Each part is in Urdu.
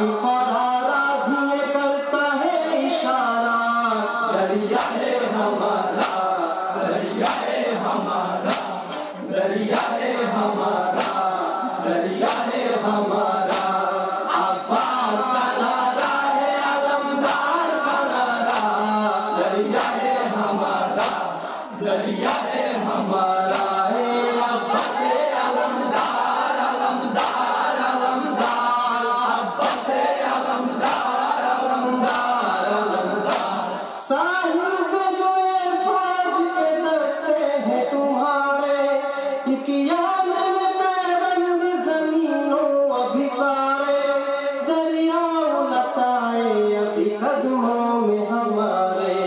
کی فرارا دھیے کرتا ہے اشارہ. دریا ہے ہمارا، دریا ہے ہمارا، دریا ہے ہمارا، دریا ہے ہمارا. عباس کا نعرہ ہے علمدار کا نعرہ. دریا ہے ہمارا، دریا ہے ہمارا. عباس علمدار، علمدار، علمدار. عباس علمدار، علمدار، علمدار. ساحل پہ جو فوج کے دستے ہیں تمہارے، اس کی یاد میں رنگ زمینوں ابھی سارے. دریا لتائے ابھی قدموں میں ہمارے.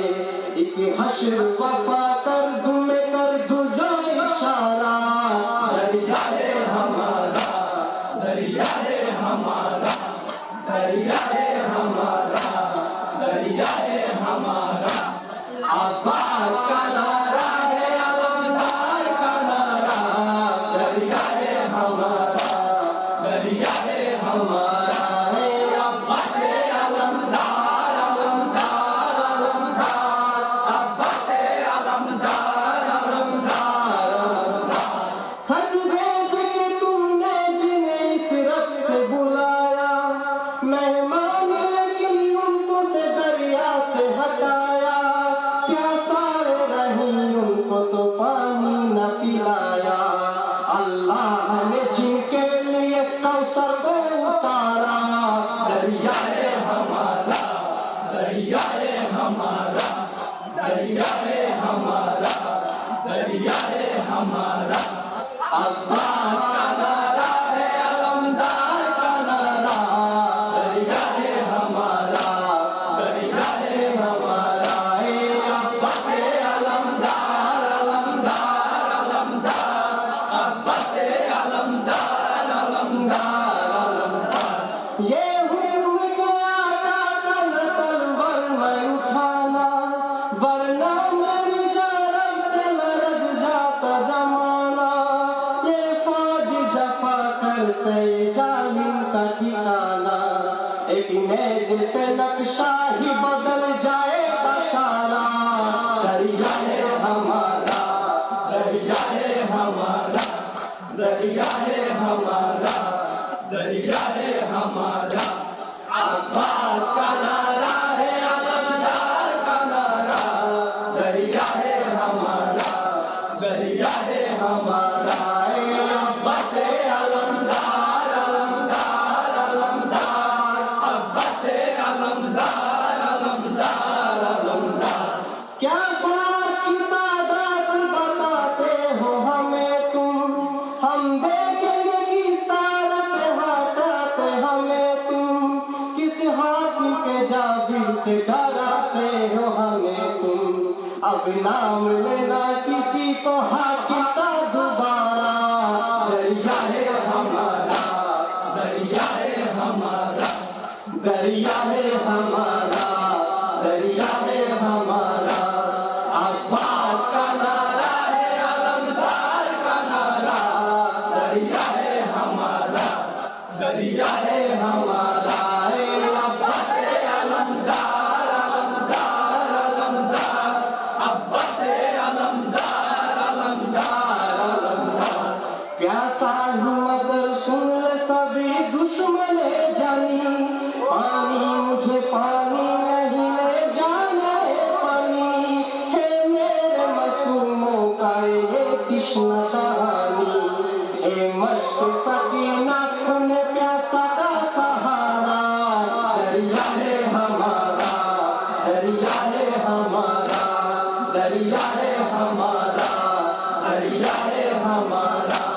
ایک حشر وفا کر دوں میں کر دوں جو اشارہ. دریا ہے ہمارا، دریا ہے ہمارا، دریا ہے ہمارا، دریا ہے ہمارا. عباس کا نعرہ ہے علمدار کا نعرہ. دریا ہے ہمارا، دریا ہے ہمارا. عباس علمدار، علمدار، علمدار. عباس علمدار، علمدار، علمدار. خط بھیج کے تم نے جنہیں اس رب سے بلایا، مہمان لیکن ان کو سے دریا سے ہٹایا. پیاسے رہی ان کو تو پانی نہ پلایا. اللہ نے جن کے لیے کوثر کو اتارا. دریا ہے ہمارا، دریا ہے ہمارا، دریا ہے ہمارا، دریا ہے ہمارا. عباس کا نعرہ ہے علمدار کا نعرہ. دریا ہے ہمارا، دریا ہے ہمارا. عباس علمدار، علمدار، علمدار. عباس علمدار، علمدار، علمدار. یہ حکم کیا تھا تلور میں اٹھانا، ورنہ میری جانب سے لرز جاتا زمانہ. یہ فوج جفا کرتے ظالم کا ٹھکانہ. ایک نیز سے نقشہ ہی بدل جائے گا سارا. دریا ہے ہمارا، دریا ہے ہمارا، دریا ہے ہمارا، دریا ہے ہمارا. عباس کا نعرہ ہے علمدار کا نعرہ. دریا ہے ہمارا، دریا ہے ہمارا. عباس علمدار، علمدار، علمدار. عباس علمدار، علمدار، علمدار. کیا فوج کی تعداد بتاتے ہو ہمیں تم؟ ہم دیکھیں گے کس طرح سے ہٹاتے ہمیں تم. کس حاکم کے جابر سے ڈراتے ہو ہمیں تم. اب نام لینا کسی کو حاکم کا دوبارہ. دریا ہے ہمارا، دریا ہے ہمارا، دریا ہے ہمارا، دریا ہے ہمارا. عباس کا نعرہ ہے علمدار کا نعرہ. دریا ہے ہمارا، دریا ہے ہمارا. عباس علمدار، علمدار، علمدار. عباس علمدار، علمدار، علمدار. پیاسا ہوں مگر سن لے سبھی دشمن جانی. پانی مجھے پانی نہیں لے جانا ہے پانی. ہے میرے معصوموں کا یہ تشنہ کہانی. اے مشق سکینہ کن پیاسا کا سہارا. دریا ہے ہمارا، دریا ہے ہمارا، دریا ہے ہمارا، دریا ہے ہمارا.